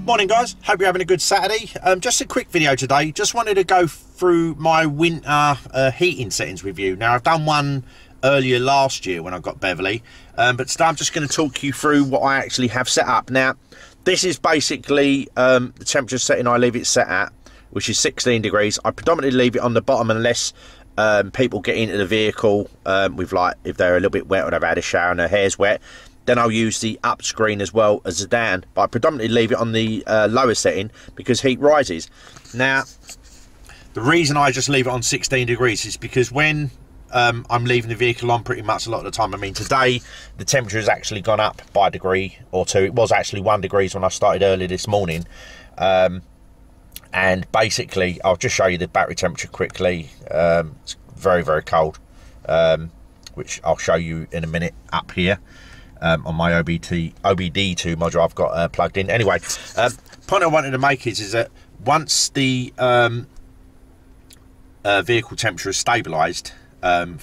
Morning guys, hope you're having a good Saturday. Just a quick video today. Just wanted to go through my winter heating settings with you. Now I've done one earlier last year when I got Beverly, but today I'm just going to talk you through what I actually have set up. Now this is basically the temperature setting I leave it set at, which is 16 degrees. I predominantly leave it on the bottom unless people get into the vehicle with, like, if they're a little bit wet or they've had a shower and their hair's wet. Then I'll use the up screen as well as the down, but I predominantly leave it on the lower setting because heat rises. Now, the reason I just leave it on 16 degrees is because when I'm leaving the vehicle on pretty much a lot of the time, I mean today the temperature has actually gone up by a degree or two. It was actually 1 degree when I started early this morning. And basically, I'll just show you the battery temperature quickly. It's very, very cold, which I'll show you in a minute up here. On my OBD2 module I've got plugged in. Anyway, point I wanted to make is that once the vehicle temperature is stabilised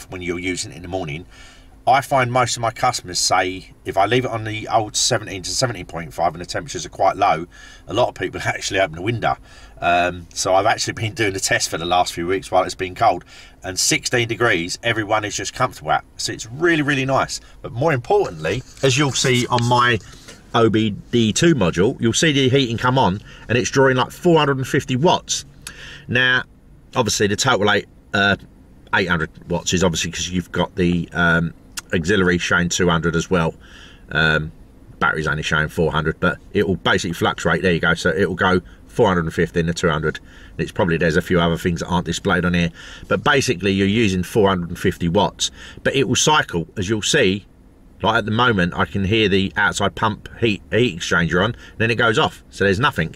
when you're using it in the morning, I find most of my customers say if I leave it on the old 17 to 17.5 and the temperatures are quite low, a lot of people actually open the window. So I've actually been doing the test for the last few weeks while it's been cold, and 16 degrees everyone is just comfortable at, so it's really, really nice. But more importantly, as you'll see on my OBD2 module, you'll see the heating come on and it's drawing like 450 watts. Now obviously the total 800 watts is obviously because you've got the auxiliary showing 200 as well. Battery's only showing 400, but it will basically fluctuate. There you go. So it will go 450 and the 200. It's probably, there's a few other things that aren't displayed on here, but basically you're using 450 watts. But it will cycle, as you'll see. Like at the moment, I can hear the outside pump heat exchanger on, then it goes off. So there's nothing,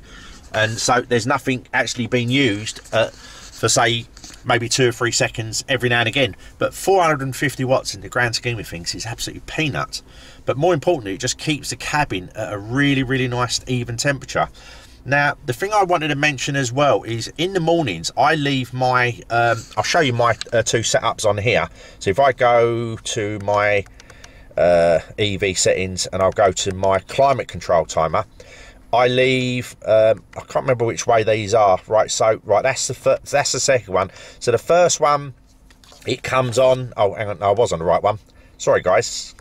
and so there's nothing actually being used for say maybe 2 or 3 seconds every now and again. But 450 watts in the grand scheme of things is absolutely peanuts. But more importantly, it just keeps the cabin at a really, really nice even temperature. Now the thing I wanted to mention as well is in the mornings I leave my I'll show you my 2 setups on here. So if I go to my EV settings and I'll go to my climate control timer, I leave I can't remember which way these are, right? So right, that's the second one. So the first one, it comes on, oh hang on, no, I was on the right one, sorry guys.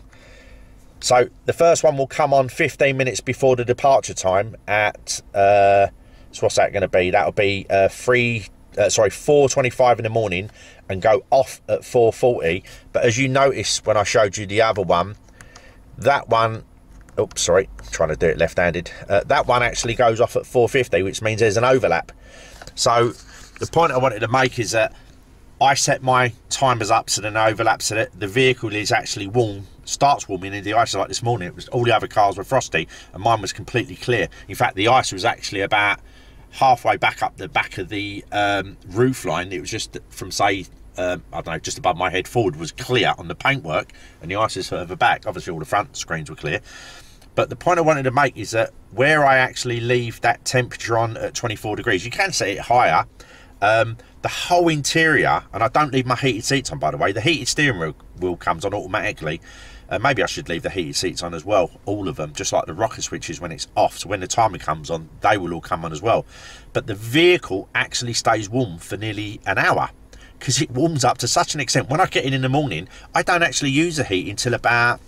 So the first one will come on 15 minutes before the departure time at so what's that going to be? That'll be 4:25 in the morning and go off at 4:40. But as you notice when I showed you the other one, that one, oops, sorry, I'm trying to do it left-handed. That one actually goes off at 4:50, which means there's an overlap. So the point I wanted to make is that I set my timers up so there's no overlap, so that the vehicle is actually warm, starts warming in the ice. Like this morning, it was, all the other cars were frosty and mine was completely clear. In fact, the ice was actually about halfway back up the back of the roof line. It was just from, say, I don't know, just above my head forward was clear on the paintwork, and the ice is further back. Obviously all the front screens were clear. But the point I wanted to make is that where I actually leave that temperature on at 24 degrees, you can set it higher. The whole interior, and I don't leave my heated seats on, by the way, the heated steering wheel comes on automatically. Maybe I should leave the heated seats on as well, all of them, just like the rocker switches when it's off. So when the timer comes on, they will all come on as well. But the vehicle actually stays warm for nearly an hour because it warms up to such an extent. When I get in the morning, I don't actually use the heat until about,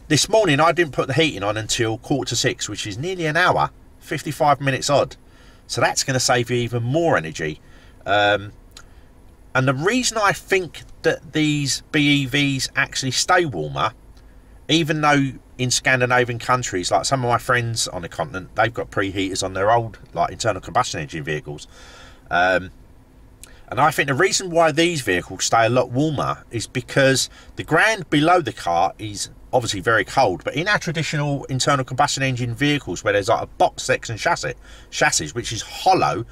this morning I didn't put the heating on until 5:45, which is nearly an hour, 55 minutes odd. So that's going to save you even more energy. And the reason I think that these BEVs actually stay warmer, even though in Scandinavian countries, like some of my friends on the continent, they've got preheaters on their old, like, internal combustion engine vehicles. And I think the reason why these vehicles stay a lot warmer is because the ground below the car is obviously very cold, but in our traditional internal combustion engine vehicles where there's like a box section chassis which is hollow,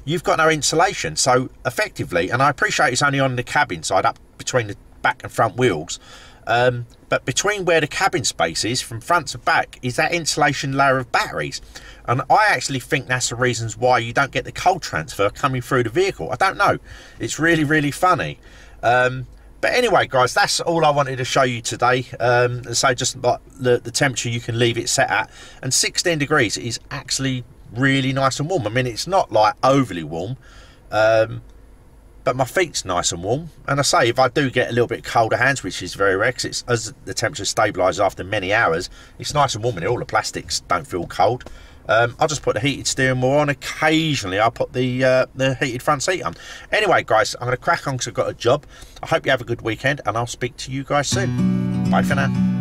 you've got no insulation. So effectively, and I appreciate it's only on the cabin side up between the back and front wheels, but between where the cabin space is from front to back is that insulation layer of batteries, and I actually think that's the reasons why you don't get the cold transfer coming through the vehicle. I don't know, it's really, really funny. But anyway, guys, that's all I wanted to show you today. So just like the temperature you can leave it set at, and 16 degrees is actually really nice and warm. I mean, it's not like overly warm, but my feet's nice and warm. And I say, if I do get a little bit colder hands, which is very rare, 'cause it's, as the temperature stabilises after many hours, it's nice and warm in here. All the plastics don't feel cold. I'll just put the heated steering wheel on. Occasionally I'll put the heated front seat on. Anyway, guys, I'm going to crack on because I've got a job. I hope you have a good weekend, and I'll speak to you guys soon. Bye for now.